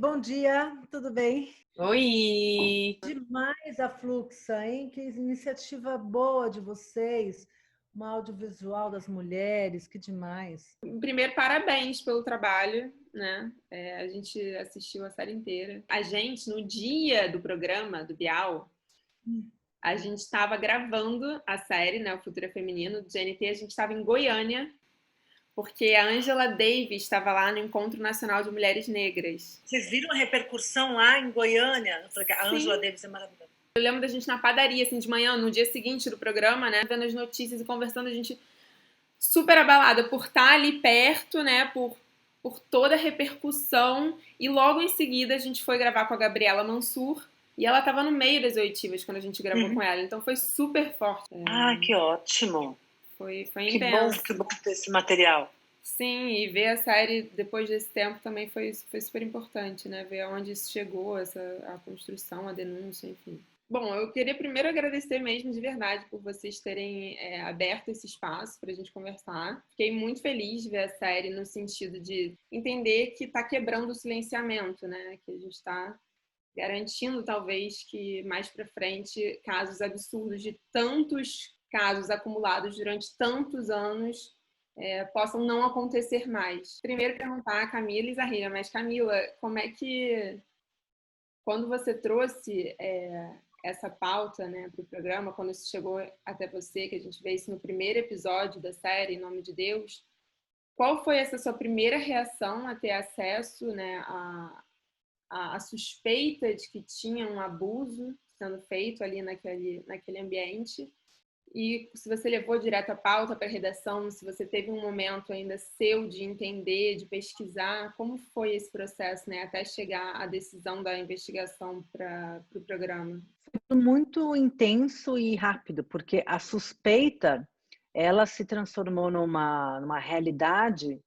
bom dia, tudo bem? Oi! Demais a Fluxa, hein? Que iniciativa boa de vocês, uma audiovisual das mulheres, que demais. Primeiro, parabéns pelo trabalho, né? A gente assistiu a série inteira. A gente, no dia do programa do Bial, a gente estava gravando a série, né? O Futuro é Feminino, do GNT. A gente estava em Goiânia, porque a Angela Davis estava lá no Encontro Nacional de Mulheres Negras. Vocês viram a repercussão lá em Goiânia? Eu falei que a Angela Sim. Davis é maravilhosa. Eu lembro da gente na padaria, assim, de manhã, no dia seguinte do programa, né? Vendo as notícias e conversando, a gente super abalada por estar ali perto, né? Por toda a repercussão. E logo em seguida a gente foi gravar com a Gabriela Mansur. E ela estava no meio das oitivas quando a gente gravou com ela. Então foi super forte. Ah, que ótimo. Foi Que intenso. bom ter esse material. Sim, e ver a série depois desse tempo também foi super importante, né? Ver aonde isso chegou, a construção, a denúncia, enfim. Bom, eu queria primeiro agradecer mesmo de verdade por vocês terem aberto esse espaço para a gente conversar. Fiquei muito feliz de ver a série no sentido de entender que está quebrando o silenciamento, né? Que a gente está garantindo talvez que mais para frente casos absurdos de tantos casos acumulados durante tantos anos possam não acontecer mais. Primeiro perguntar a Camila e Zahira, mas Camila, como é que quando você trouxe essa pauta, né, para o programa, quando isso chegou até você, que a gente vê isso no primeiro episódio da série, Em Nome de Deus, qual foi essa sua primeira reação a ter acesso, né, a suspeita de que tinha um abuso sendo feito ali naquele ambiente? E se você levou direto a pauta para a redação, se você teve um momento ainda seu de entender, de pesquisar, como foi esse processo, né, até chegar à decisão da investigação para o programa? Foi muito intenso e rápido, porque a suspeita, ela se transformou numa realidade,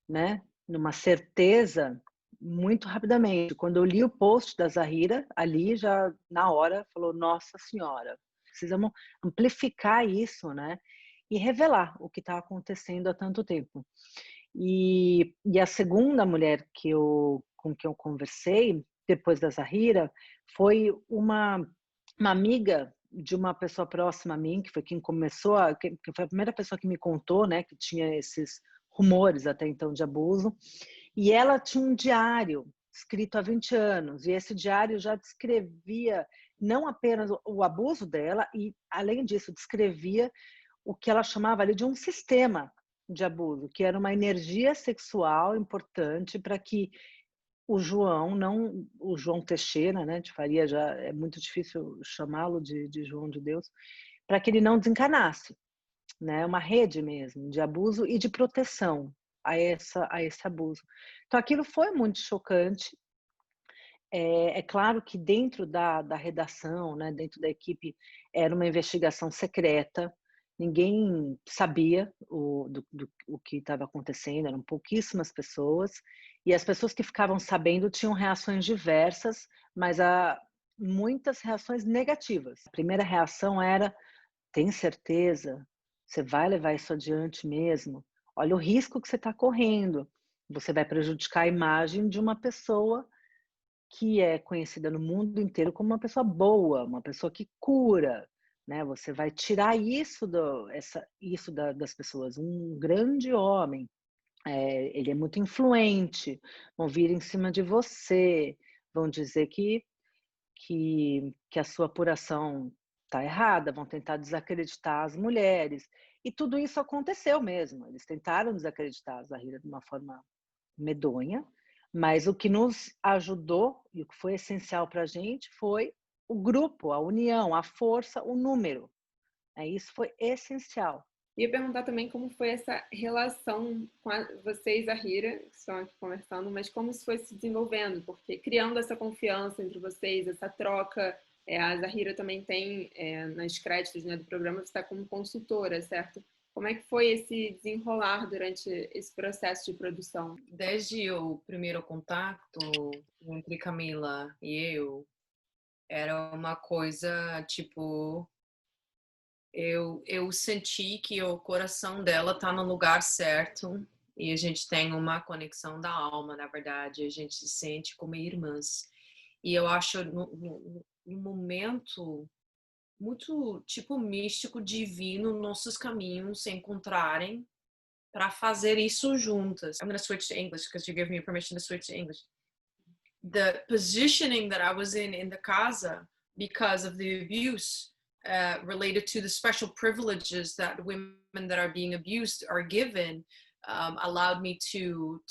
né? Numa certeza muito rapidamente. Quando eu li o post da Zahira, ali já na hora falou: Nossa Senhora, precisamos amplificar isso, né? E revelar o que está acontecendo há tanto tempo. E a segunda mulher com quem eu conversei depois da Zahira foi uma amiga de uma pessoa próxima a mim, que foi quem começou, que foi a primeira pessoa que me contou, né, que tinha esses rumores até então de abuso. E ela tinha um diário escrito há 20 anos, e esse diário já descrevia não apenas o abuso dela, e além disso, descrevia o que ela chamava ali de um sistema de abuso, que era uma energia sexual importante para que o João Teixeira, né, de Faria, já é muito difícil chamá-lo de João de Deus, para que ele não desencanasse, né, uma rede mesmo de abuso e de proteção a esse abuso. Então aquilo foi muito chocante. É claro que dentro da redação, né, dentro da equipe, era uma investigação secreta, ninguém sabia o que estava acontecendo, eram pouquíssimas pessoas, e as pessoas que ficavam sabendo tinham reações diversas, mas muitas reações negativas. A primeira reação era: tem certeza? Você vai levar isso adiante mesmo? Olha o risco que você está correndo. Você vai prejudicar a imagem de uma pessoa que é conhecida no mundo inteiro como uma pessoa boa, uma pessoa que cura, né? Você vai tirar isso das pessoas. Um grande homem, ele é muito influente, vão vir em cima de você, vão dizer que a sua apuração está errada, vão tentar desacreditar as mulheres. E tudo isso aconteceu mesmo. Eles tentaram desacreditar a Zahira de uma forma medonha, mas o que nos ajudou e o que foi essencial para a gente foi o grupo, a união, a força, o número. Isso foi essencial. Ia perguntar também como foi essa relação com vocês, a Hira, que estão aqui conversando, mas como isso foi se desenvolvendo, porque criando essa confiança entre vocês, essa troca, a Zahira também tem, nas créditos, né, do programa, você está como consultora, certo? Como é que foi esse desenrolar durante esse processo de produção? Desde o primeiro contato entre Camila e eu, era uma coisa tipo, eu senti que o coração dela tá no lugar certo E a gente tem uma conexão da alma, na verdade, a gente se sente como irmãs. E eu acho no momento muito tipo místico, divino, nossos caminhos se encontrarem para fazer isso juntas. I'm going to switch to English because you give me permission to switch to English. The positioning that I was in the casa because of the abuse related to the special privileges that women that are being abused are given allowed me to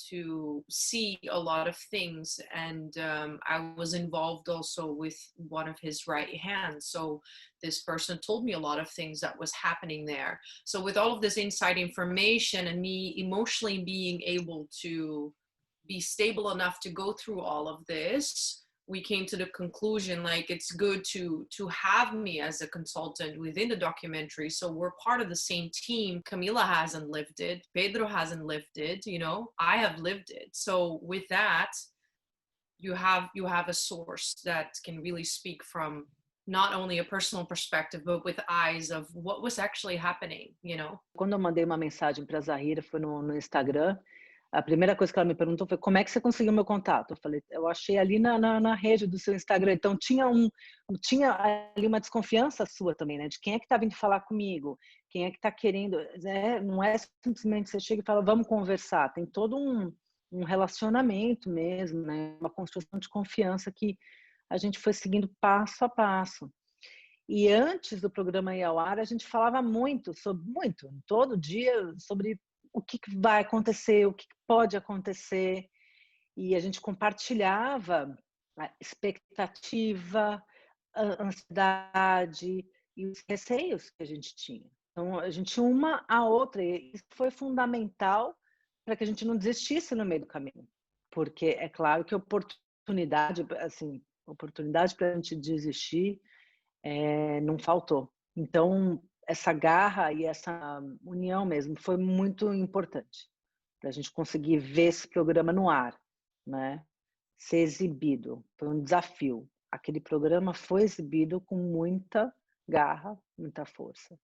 see a lot of things, and I was involved also with one of his right hands, so this person told me a lot of things that was happening there. So with all of this inside information and me emotionally being able to be stable enough to go through all of this, we came to the conclusion like it's good to have me as a consultant within the documentary, so we're part of the same team. Camila hasn't lived it, Pedro hasn't lived it, you know, I have lived it. So with that, you have a source that can really speak from not only a personal perspective, but with eyes of what was actually happening, you know. Quando eu mandei uma mensagem para a Zahira, foi no Instagram, a primeira coisa que ela me perguntou foi: como é que você conseguiu meu contato? Eu falei: eu achei ali na rede do seu Instagram. Então tinha ali uma desconfiança sua também, né? De quem é que está vindo falar comigo, quem é que está querendo. Não é simplesmente você chega e fala: vamos conversar. Tem todo um relacionamento mesmo, né? Uma construção de confiança que a gente foi seguindo passo a passo. E antes do programa ir ao ar, a gente falava todo dia, sobre o que vai acontecer, o que pode acontecer, e a gente compartilhava a expectativa, a ansiedade e os receios que a gente tinha. Então, a gente uma a outra, e isso foi fundamental para que a gente não desistisse no meio do caminho, porque é claro que oportunidade para a gente desistir não faltou. Então, essa garra e essa união mesmo foi muito importante para a gente conseguir ver esse programa no ar, né? Ser exibido. Foi um desafio. Aquele programa foi exibido com muita garra, muita força,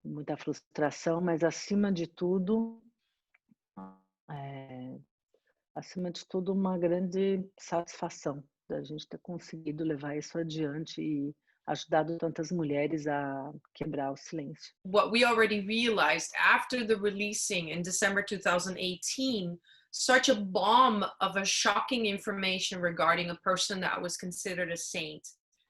muita frustração, mas acima de tudo, uma grande satisfação da gente ter conseguido levar isso adiante e ajudado tantas mulheres a quebrar o silêncio. What we already realized after the releasing in December 2018, such a bomb of a shocking information regarding a person that was considered a saint.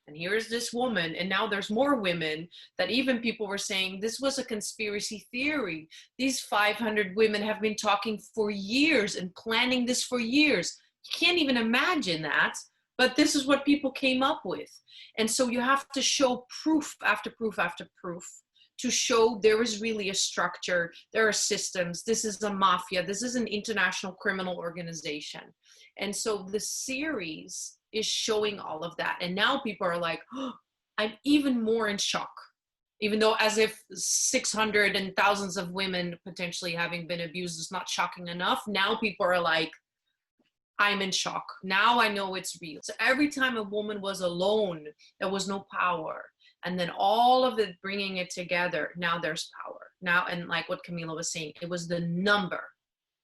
And here's this woman, and now there's more women that even people were saying this was a conspiracy theory. These 500 women have been talking for years and planning this for years. You can't even imagine that. But this is what people came up with. And so you have to show proof after proof after proof to show there is really a structure, there are systems, this is a mafia, this is an international criminal organization. And so the series is showing all of that. And now people are like, oh, I'm even more in shock. Even though as if 600 and thousands of women potentially having been abused is not shocking enough, now people are like, I'm in shock. Now I know it's real. So every time a woman was alone, there was no power. And then all of it, bringing it together, now there's power. Now, and like what Camila was saying, it was the number.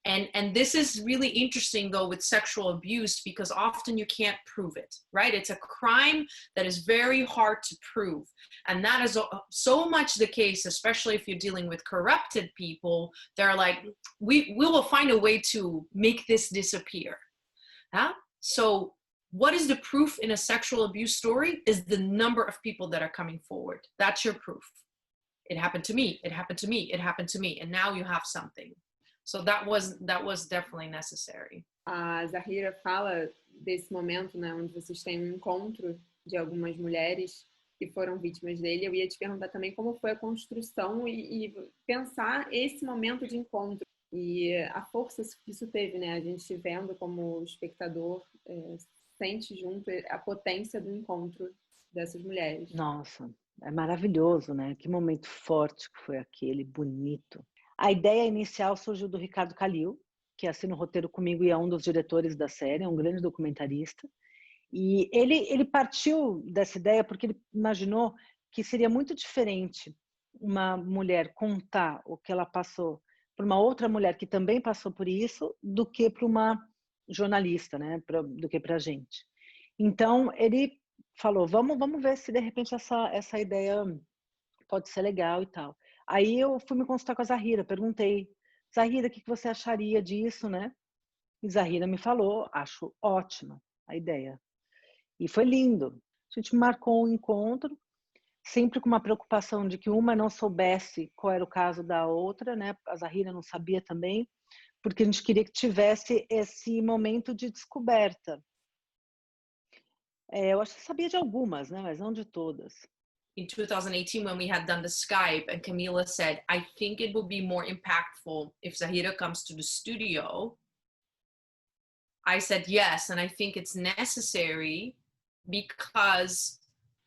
And this is really interesting though with sexual abuse, because often you can't prove it, right? It's a crime that is very hard to prove. And that is so much the case, especially if you're dealing with corrupted people. They're like, we will find a way to make this disappear. Huh? So what is the proof in a sexual abuse story is the number of people that are coming forward. That's your proof. It happened to me, it happened to me, it happened to me, and now you have something. So that was definitely necessary. A Zahira fala desse momento, né, onde vocês têm um encontro de algumas mulheres que foram vítimas dele. Eu ia te perguntar também como foi a construção e pensar esse momento de encontro. E a força que isso teve, né? A gente vendo como espectador, sente junto a potência do encontro dessas mulheres. Nossa, é maravilhoso, né? Que momento forte que foi aquele, bonito. A ideia inicial surgiu do Ricardo Calil, que assina o roteiro comigo e é um dos diretores da série, é um grande documentarista. E ele partiu dessa ideia porque ele imaginou que seria muito diferente uma mulher contar o que ela passou para uma outra mulher que também passou por isso do que para uma jornalista, né? Do que para a gente. Então, ele falou, vamos ver se de repente essa ideia pode ser legal e tal. Aí eu fui me consultar com a Zahira, perguntei, Zahira, o que você acharia disso, né? E Zahira me falou, acho ótima a ideia. E foi lindo. A gente marcou um encontro, sempre com uma preocupação de que uma não soubesse qual era o caso da outra, né? A Zahira não sabia também, porque a gente queria que tivesse esse momento de descoberta. Eu acho que sabia de algumas, né? Mas não de todas. In 2018, when we had done the Skype, and Camila said, I think it will be more impactful if Zahira comes to the studio. I said yes, and I think it's necessary because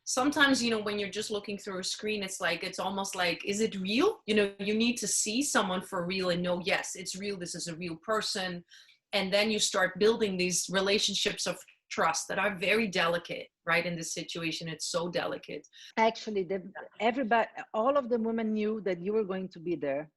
sometimes, you know, when you're just looking through a screen, it's almost like, is it real? You know, you need to see someone for real and know, yes, it's real. This is a real person. And then you start building these relationships of trust that are very delicate, right? In this situation, it's so delicate. Actually, everybody, all of the women knew that you were going to be there,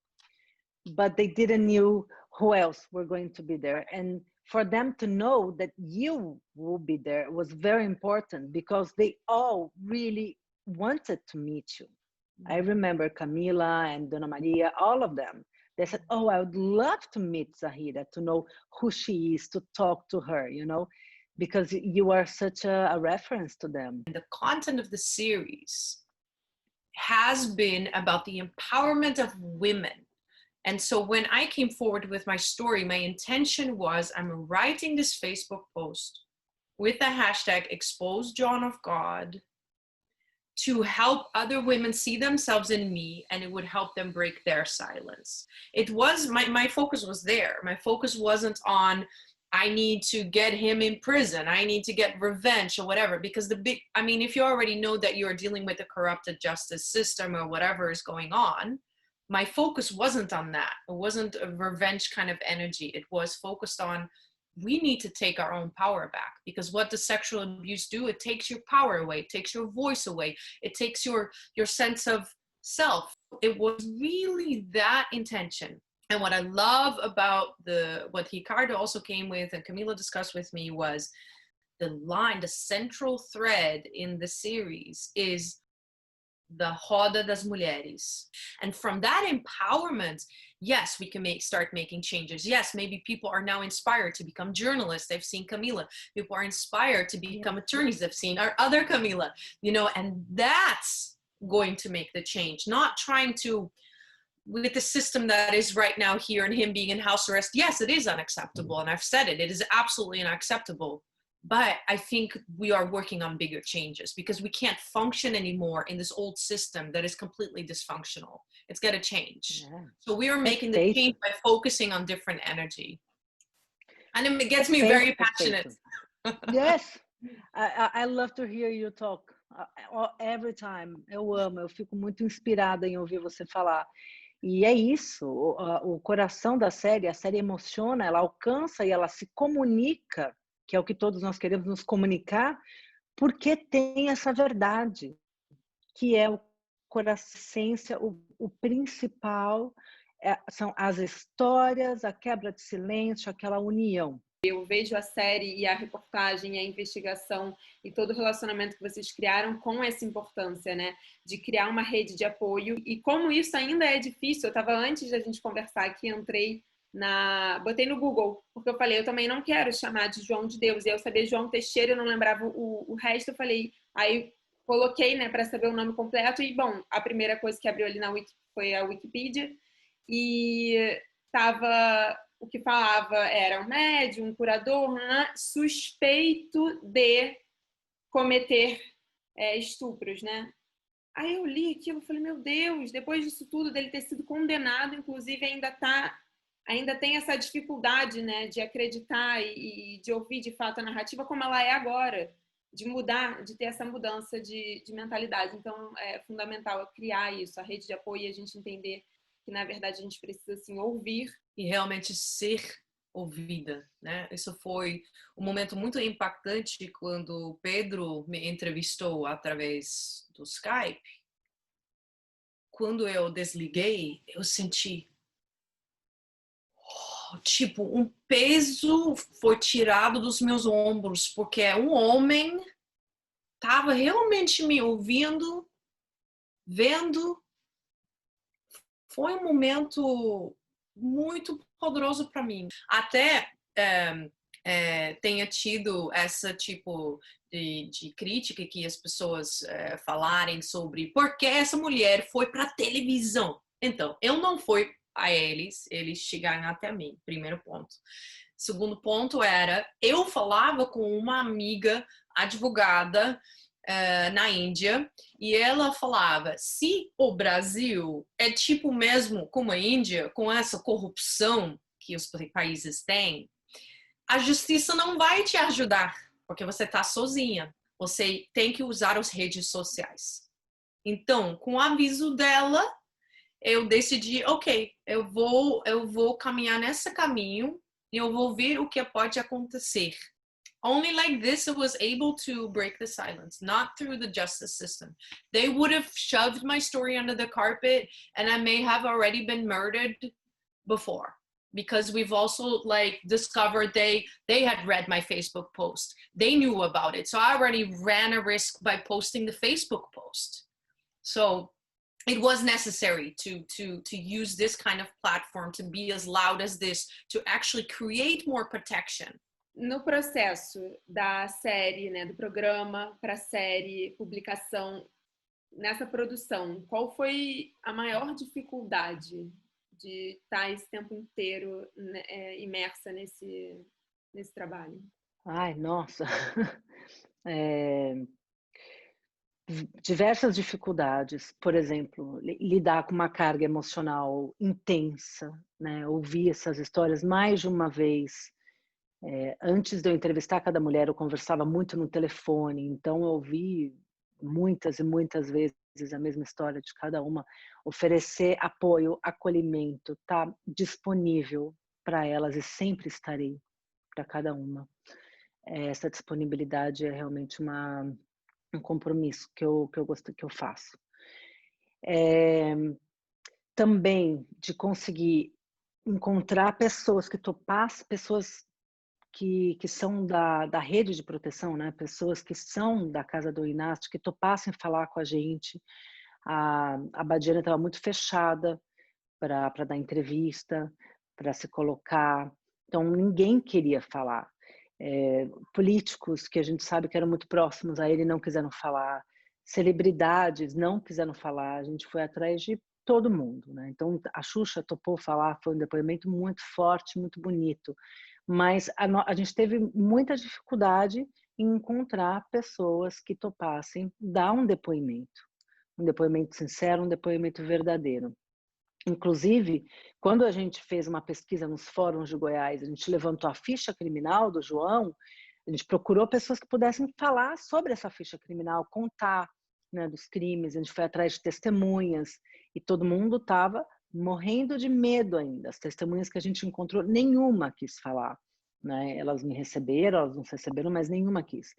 but they didn't knew who else were going to be there. And for them to know that you will be there was very important because they all really wanted to meet you. Mm-hmm. I remember Camila and Dona Maria, all of them. They said, oh, I would love to meet Zahira, to know who she is, to talk to her, you know, because you are such a reference to them. The content of the series has been about the empowerment of women. And so when I came forward with my story, my intention was I'm writing this Facebook post with the hashtag Expose John of God to help other women see themselves in me, and it would help them break their silence. It was, my focus was there. My focus wasn't on, I need to get him in prison, I need to get revenge or whatever, because if you already know that you're dealing with a corrupted justice system or whatever is going on, my focus wasn't on that. It wasn't a revenge kind of energy. It was focused on, we need to take our own power back, because what does sexual abuse do? It takes your power away, it takes your voice away, it takes your sense of self. It was really that intention. And what I love about what Ricardo also came with and Camila discussed with me was the central thread in the series is the Roda das Mulheres. And from that empowerment, yes, we can start making changes. Yes, maybe people are now inspired to become journalists. They've seen Camila. People are inspired to become attorneys. They've seen our other Camila, you know, and that's going to make the change. Not trying to, with the system that is right now here and him being in house arrest, yes, it is unacceptable. And I've said it is absolutely unacceptable. But I think we are working on bigger changes because we can't function anymore in this old system that is completely dysfunctional. It's got to change. Yeah. So we are making the change by focusing on different energy. And it gets me very passionate. Yes, I love to hear you talk every time. Eu fico muito inspirada em ouvir você falar. E é isso, o coração da série, a série emociona, ela alcança e ela se comunica, que é o que todos nós queremos nos comunicar, porque tem essa verdade, que é o coração, a essência, o principal, são as histórias, a quebra de silêncio, aquela união. Eu vejo a série e a reportagem, a investigação e todo o relacionamento que vocês criaram com essa importância, né? De criar uma rede de apoio. E como isso ainda é difícil, eu estava antes da gente conversar aqui, botei no Google, porque eu falei, eu também não quero chamar de João de Deus. E eu sabia João Teixeira, eu não lembrava o resto, eu falei, aí coloquei, né, para saber o nome completo. E, bom, a primeira coisa que abriu ali na Wiki foi a Wikipedia. E o que falava era um médium, um curador, suspeito de cometer estupros, né? Aí eu li aquilo e falei, meu Deus, depois disso tudo, dele ter sido condenado, inclusive ainda tem essa dificuldade, né, de acreditar e de ouvir de fato a narrativa como ela é agora, de mudar, de ter essa mudança de mentalidade. Então é fundamental criar isso, a rede de apoio, e a gente entender que na verdade a gente precisa assim ouvir e realmente ser ouvida, né? Isso foi um momento muito impactante quando o Pedro me entrevistou através do Skype. Quando eu desliguei, eu senti tipo, um peso foi tirado dos meus ombros, porque um homem estava realmente me ouvindo, vendo. Foi um momento muito poderoso para mim. Até tenha tido essa tipo de crítica que as pessoas falarem sobre por que essa mulher foi para a televisão. Então, eu não fui a eles chegaram até mim, primeiro ponto. Segundo ponto era, eu falava com uma amiga advogada na Índia, e ela falava, se o Brasil é tipo mesmo como a Índia, com essa corrupção que os países têm, a justiça não vai te ajudar, porque você está sozinha. Você tem que usar as redes sociais. Então, com o aviso dela, eu decidi, ok, eu vou caminhar nesse caminho e eu vou ver o que pode acontecer. Only like this I was able to break the silence, not through the justice system. They would have shoved my story under the carpet and I may have already been murdered before, because we've also like discovered they had read my Facebook post. They knew about it. So I already ran a risk by posting the Facebook post. So it was necessary to use this kind of platform, to be as loud as this, to actually create more protection. No processo da série, né, do programa para a série, publicação, nessa produção, qual foi a maior dificuldade de estar esse tempo inteiro imersa nesse trabalho? Ai, nossa! Diversas dificuldades, por exemplo, lidar com uma carga emocional intensa, né? Ouvir essas histórias mais de uma vez. Antes de eu entrevistar cada mulher, eu conversava muito no telefone, então eu ouvi muitas e muitas vezes a mesma história de cada uma. Oferecer apoio, acolhimento, tá disponível para elas e sempre estarei para cada uma. Essa disponibilidade é realmente um compromisso que eu gosto, que eu faço. Também de conseguir encontrar pessoas que topassem, pessoas que são da rede de proteção, né? Pessoas que são da Casa do Inácio, que topassem falar com a gente. A Badiana estava muito fechada para dar entrevista, para se colocar. Então, ninguém queria falar. Políticos que a gente sabe que eram muito próximos a ele não quiseram falar. Celebridades não quiseram falar. A gente foi atrás de todo mundo, né? Então, a Xuxa topou falar, foi um depoimento muito forte, muito bonito. Mas a gente teve muita dificuldade em encontrar pessoas que topassem dar um depoimento sincero, um depoimento verdadeiro. Inclusive, quando a gente fez uma pesquisa nos fóruns de Goiás, a gente levantou a ficha criminal do João, a gente procurou pessoas que pudessem falar sobre essa ficha criminal, contar, né, dos crimes, a gente foi atrás de testemunhas e todo mundo estava morrendo de medo ainda. As testemunhas que a gente encontrou, nenhuma quis falar, né? Elas me receberam, elas nos receberam, mas nenhuma quis.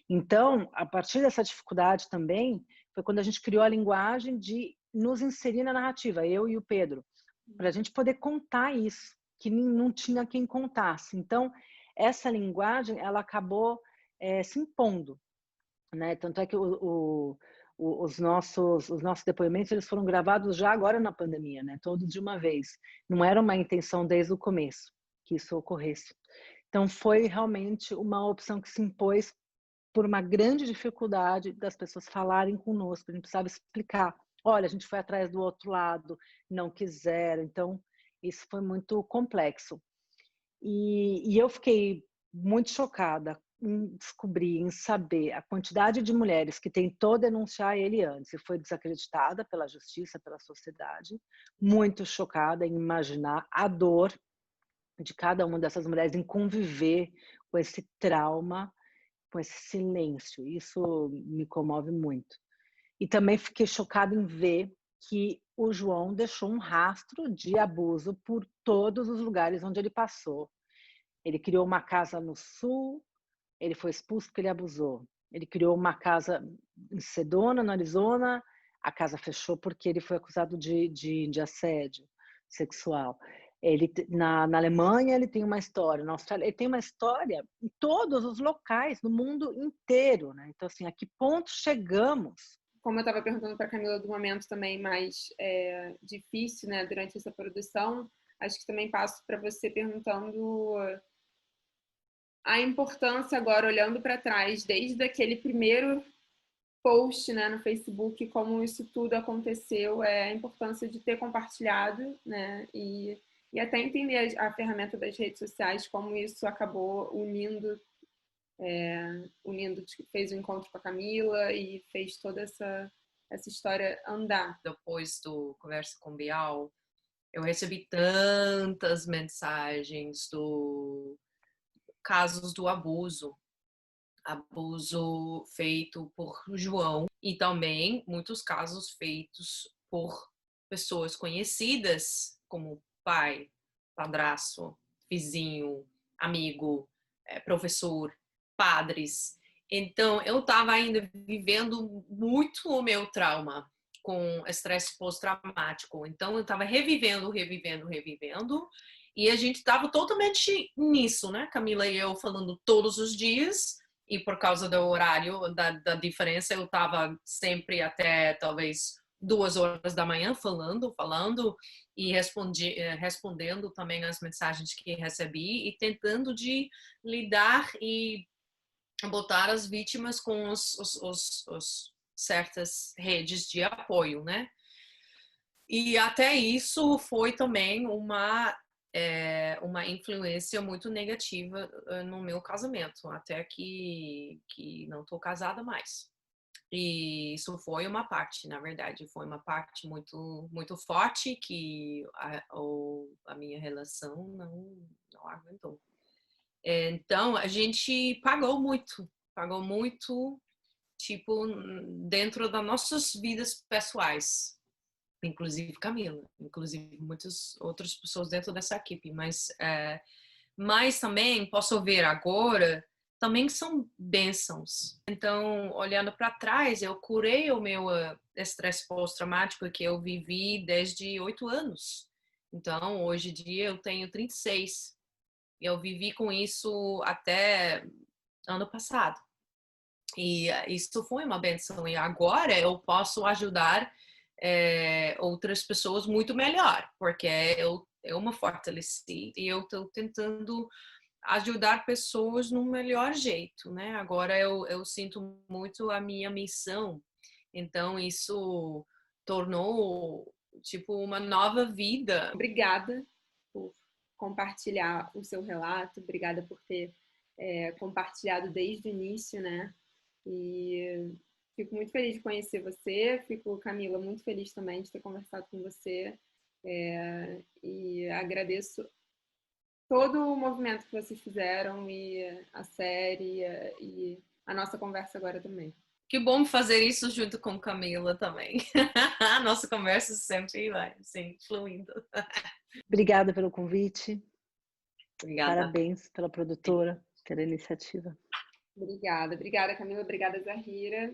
Então, a partir dessa dificuldade também, foi quando a gente criou a linguagem de nos inserir na narrativa, eu e o Pedro, para a gente poder contar isso, que não tinha quem contasse. Então, essa linguagem, ela acabou se impondo, né? Tanto é que os nossos depoimentos, eles foram gravados já agora na pandemia, né? Todos de uma vez. Não era uma intenção desde o começo que isso ocorresse. Então, foi realmente uma opção que se impôs por uma grande dificuldade das pessoas falarem conosco. A gente precisava explicar. Olha, a gente foi atrás do outro lado, não quiseram. Então, isso foi muito complexo. E eu fiquei muito chocada em descobrir, em saber a quantidade de mulheres que tentou denunciar ele antes e foi desacreditada pela justiça, pela sociedade. Muito chocada em imaginar a dor de cada uma dessas mulheres em conviver com esse trauma, com esse silêncio. Isso me comove muito. E também fiquei chocada em ver que o João deixou um rastro de abuso por todos os lugares onde ele passou. Ele criou uma casa no sul, ele foi expulso porque ele abusou. Ele criou uma casa em Sedona, no Arizona, a casa fechou porque ele foi acusado de assédio sexual. Na Alemanha ele tem uma história, na Austrália ele tem uma história em todos os locais, no mundo inteiro, né? Então, assim, a que ponto chegamos? Como eu estava perguntando para a Camila do momento também mais difícil, né, durante essa produção, acho que também passo para você perguntando a importância agora, olhando para trás, desde aquele primeiro post, né, no Facebook, como isso tudo aconteceu, a importância de ter compartilhado, né, e até entender a ferramenta das redes sociais, como isso acabou unindo, fez o encontro com a Camila e fez toda essa história andar. Depois do Conversa com Bial, eu recebi tantas mensagens do casos do abuso feito por João e também muitos casos feitos por pessoas conhecidas como pai, padrasto, vizinho, amigo, professor, padres. Então, eu estava ainda vivendo muito o meu trauma com estresse pós-traumático. Então, eu estava revivendo. E a gente estava totalmente nisso, né? Camila e eu falando todos os dias. E por causa do horário, da diferença, eu estava sempre até talvez 2 horas da manhã falando e respondendo também as mensagens que recebi e tentando de lidar e botar as vítimas com os certas redes de apoio, né? E até isso foi também uma influência muito negativa no meu casamento, até que não estou casada mais. E isso foi uma parte, na verdade, foi uma parte muito, muito forte que a minha relação não aguentou. Então, a gente pagou muito, tipo, dentro das nossas vidas pessoais. Inclusive Camila, inclusive muitas outras pessoas dentro dessa equipe, mas também posso ver agora, também são bênçãos. Então, olhando para trás, eu curei o meu estresse pós-traumático que eu vivi desde 8 anos. Então, hoje em dia eu tenho 36. Eu vivi com isso até ano passado. E isso foi uma bênção. E agora eu posso ajudar outras pessoas muito melhor, porque eu me fortaleci e eu estou tentando ajudar pessoas no melhor jeito, né? Agora eu sinto muito a minha missão, então isso tornou tipo uma nova vida. Obrigada por compartilhar o seu relato, obrigada por ter compartilhado desde o início, né? E fico muito feliz de conhecer você, fico, Camila, muito feliz também de ter conversado com você e agradeço todo o movimento que vocês fizeram e a série e a nossa conversa agora também. Que bom fazer isso junto com Camila também. A nossa conversa sempre vai, assim, fluindo. Obrigada pelo convite. Obrigada. Parabéns pela produtora, pela iniciativa. Obrigada, Camila, obrigada, Zahira.